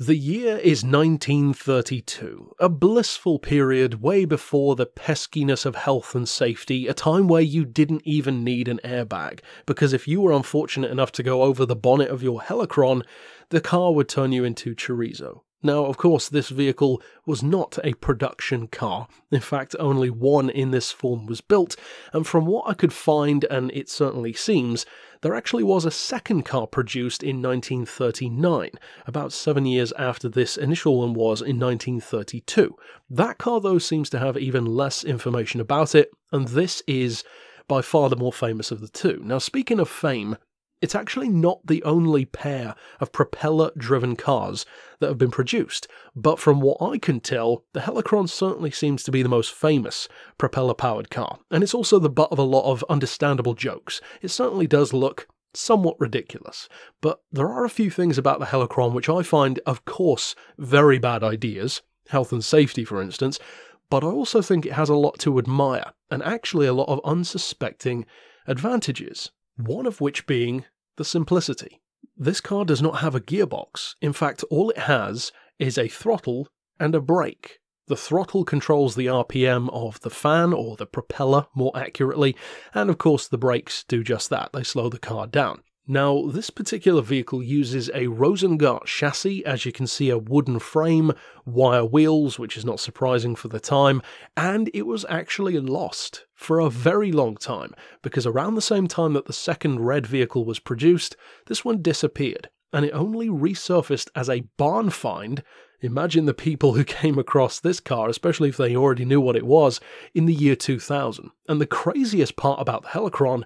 The year is 1932, a blissful period way before the peskiness of health and safety, a time where you didn't even need an airbag, because if you were unfortunate enough to go over the bonnet of your Helicron, the car would turn you into chorizo. Now, of course, this vehicle was not a production car. In fact, only one in this form was built, and from what I could find, and it certainly seems, there actually was a second car produced in 1939, about 7 years after this initial one was in 1932. That car, though, seems to have even less information about it, and this is by far the more famous of the two. Now, speaking of fame, it's actually not the only pair of propeller-driven cars that have been produced, but from what I can tell, the Helicron certainly seems to be the most famous propeller-powered car, and it's also the butt of a lot of understandable jokes. It certainly does look somewhat ridiculous, but there are a few things about the Helicron which I find, of course, very bad ideas, health and safety for instance, but I also think it has a lot to admire, and actually a lot of unsuspecting advantages, one of which being the simplicity. This car does not have a gearbox. In fact, all it has is a throttle and a brake. The throttle controls the RPM of the fan, or the propeller more accurately, and of course the brakes do just that, they slow the car down. Now, this particular vehicle uses a Rosengart chassis, as you can see, a wooden frame, wire wheels, which is not surprising for the time, and it was actually lost for a very long time, because around the same time that the second red vehicle was produced, this one disappeared, and it only resurfaced as a barn find. Imagine the people who came across this car, especially if they already knew what it was, in the year 2000. And the craziest part about the Helicron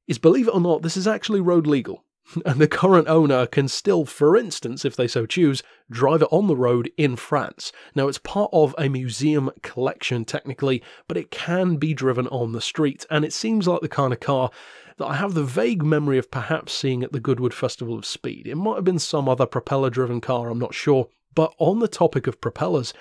is, believe it or not, this is actually road legal, and the current owner can still, for instance, if they so choose, drive it on the road in France. Now, it's part of a museum collection technically, but it can be driven on the street, and it seems like the kind of car that I have the vague memory of perhaps seeing at the Goodwood Festival of Speed. It might have been some other propeller-driven car, I'm not sure, but on the topic of propellers,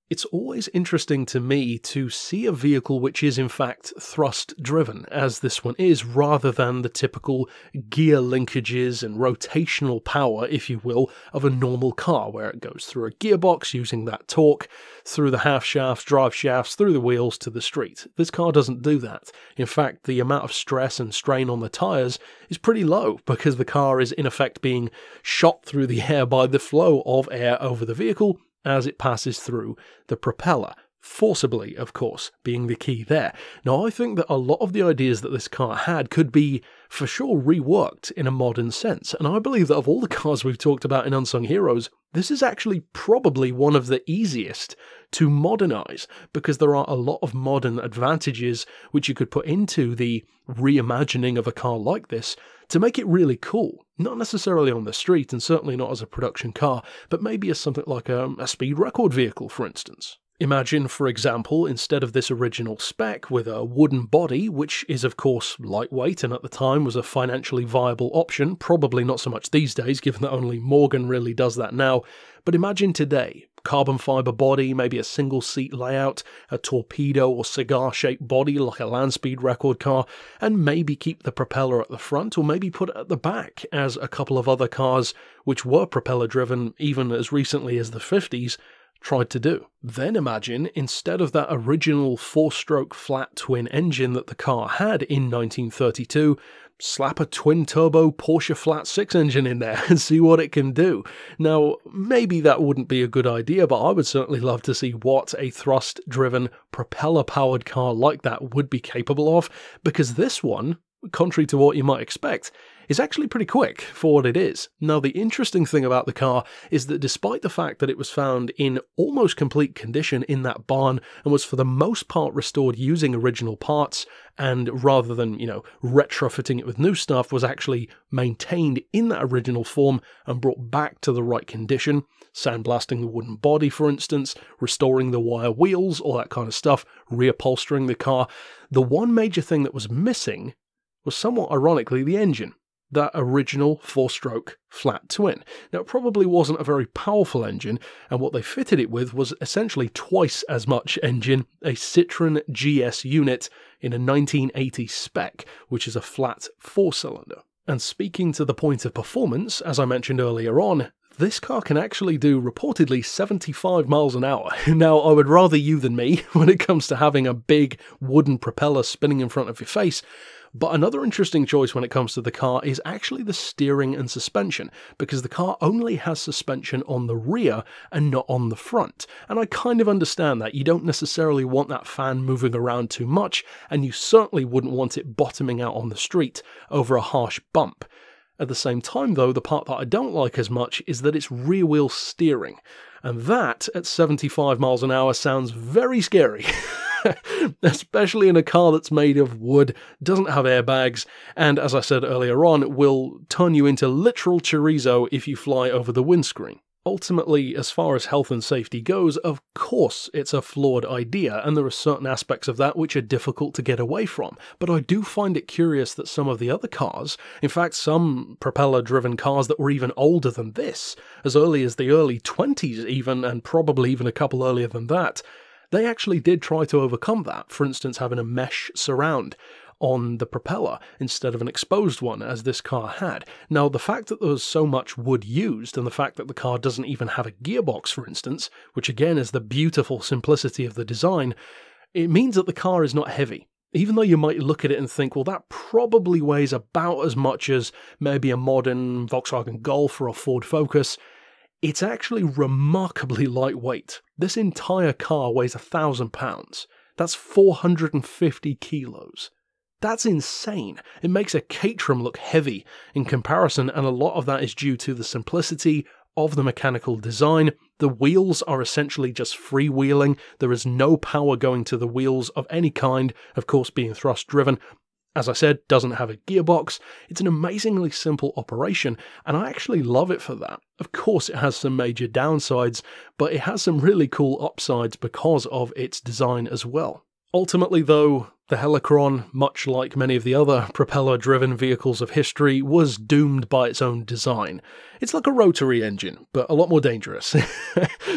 it's always interesting to me to see a vehicle which is in fact thrust-driven, as this one is, rather than the typical gear linkages and rotational power, if you will, of a normal car, where it goes through a gearbox using that torque, through the half shafts, drive shafts, through the wheels to the street. This car doesn't do that. In fact, the amount of stress and strain on the tyres is pretty low, because the car is in effect being shot through the air by the flow of air over the vehicle as it passes through the propeller. Forcibly, of course, being the key there. Now, I think that a lot of the ideas that this car had could be, for sure, reworked in a modern sense, and I believe that of all the cars we've talked about in Unsung Heroes, this is actually probably one of the easiest to modernise, because there are a lot of modern advantages which you could put into the reimagining of a car like this to make it really cool. Not necessarily on the street, and certainly not as a production car, but maybe as something like a speed record vehicle, for instance. Imagine, for example, instead of this original spec with a wooden body, which is of course lightweight and at the time was a financially viable option, probably not so much these days given that only Morgan really does that now, but imagine today, carbon fibre body, maybe a single seat layout, a torpedo or cigar shaped body like a land speed record car, and maybe keep the propeller at the front or maybe put it at the back, as a couple of other cars which were propeller driven even as recently as the 50s tried to do. Then imagine, instead of that original 4-stroke flat twin engine that the car had in 1932, slap a twin-turbo Porsche flat 6 engine in there and see what it can do. Now, maybe that wouldn't be a good idea, but I would certainly love to see what a thrust-driven, propeller-powered car like that would be capable of, because this one, contrary to what you might expect, is actually pretty quick for what it is. Now, the interesting thing about the car is that despite the fact that it was found in almost complete condition in that barn and was for the most part restored using original parts, and rather than, retrofitting it with new stuff, was actually maintained in that original form and brought back to the right condition, sandblasting the wooden body, for instance, restoring the wire wheels, all that kind of stuff, reupholstering the car, the one major thing that was missing was, somewhat ironically, the engine. That original 4-stroke flat twin. Now, it probably wasn't a very powerful engine, and what they fitted it with was essentially twice as much engine, a Citroën GS unit in a 1980 spec, which is a flat 4-cylinder. And speaking to the point of performance, as I mentioned earlier on, This car can actually do reportedly 75 miles an hour. Now, I would rather you than me when it comes to having a big wooden propeller spinning in front of your face, but another interesting choice when it comes to the car is actually the steering and suspension, because the car only has suspension on the rear and not on the front. And I kind of understand that. You don't necessarily want that fan moving around too much, and you certainly wouldn't want it bottoming out on the street over a harsh bump. At the same time, though, the part that I don't like as much is that it's rear-wheel steering, and that, at 75 miles an hour, sounds very scary. Especially in a car that's made of wood, doesn't have airbags, and as I said earlier on, will turn you into literal chorizo if you fly over the windscreen. Ultimately, as far as health and safety goes, of course it's a flawed idea, and there are certain aspects of that which are difficult to get away from, but I do find it curious that some of the other cars, in fact some propeller-driven cars that were even older than this, as early as the early 20s even, and probably even a couple earlier than that, they actually did try to overcome that, for instance having a mesh surround on the propeller instead of an exposed one as this car had. Now, the fact that there was so much wood used, and the fact that the car doesn't even have a gearbox, for instance, which again is the beautiful simplicity of the design, it means that the car is not heavy. Even though you might look at it and think, well, that probably weighs about as much as maybe a modern Volkswagen Golf or a Ford Focus, it's actually remarkably lightweight. This entire car weighs 1,000 pounds. That's 450 kilos. That's insane. It makes a Caterham look heavy in comparison, and a lot of that is due to the simplicity of the mechanical design. The wheels are essentially just freewheeling. There is no power going to the wheels of any kind, of course being thrust driven. As I said, doesn't have a gearbox. It's an amazingly simple operation, and I actually love it for that. Of course it has some major downsides, but it has some really cool upsides because of its design as well. Ultimately though, the Helicron, much like many of the other propeller-driven vehicles of history, was doomed by its own design. It's like a rotary engine, but a lot more dangerous.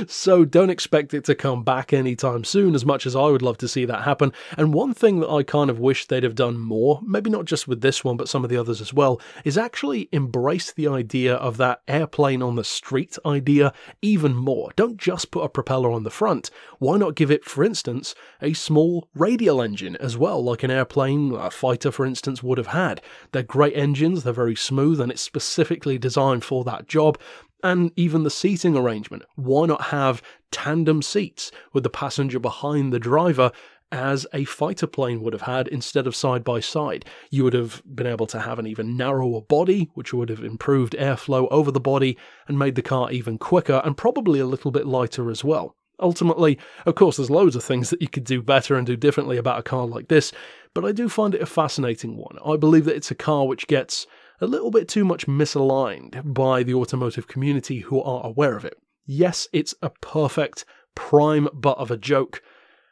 So don't expect it to come back anytime soon, as much as I would love to see that happen. And one thing that I kind of wish they'd have done more, maybe not just with this one, but some of the others as well, is actually embrace the idea of that airplane on the street idea even more. Don't just put a propeller on the front. Why not give it, for instance, a small radial engine as well, like an airplane, a fighter for instance, would have had. They're great engines, they're very smooth, and it's specifically designed for that job. And even the seating arrangement. Why not have tandem seats with the passenger behind the driver as a fighter plane would have had instead of side by side? You would have been able to have an even narrower body, which would have improved airflow over the body and made the car even quicker and probably a little bit lighter as well. Ultimately, of course, there's loads of things that you could do better and do differently about a car like this, but I do find it a fascinating one. I believe that it's a car which gets a little bit too much misaligned by the automotive community who are aware of it. Yes, it's a perfect, prime butt of a joke,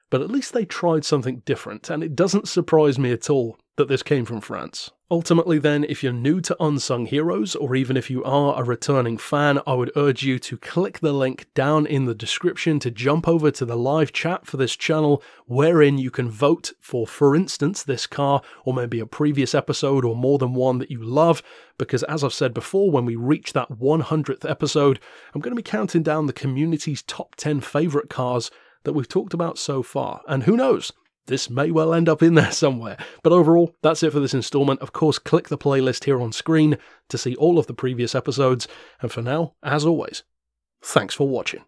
but at least they tried something different, and it doesn't surprise me at all that this came from France. Ultimately then, if you're new to Unsung Heroes, or even if you are a returning fan, I would urge you to click the link down in the description to jump over to the live chat for this channel, wherein you can vote for instance, this car, or maybe a previous episode, or more than one that you love, because as I've said before, when we reach that 100th episode, I'm going to be counting down the community's top 10 favourite cars that we've talked about so far, and who knows? This may well end up in there somewhere. But overall, that's it for this installment. Of course, click the playlist here on screen to see all of the previous episodes. And for now, as always, thanks for watching.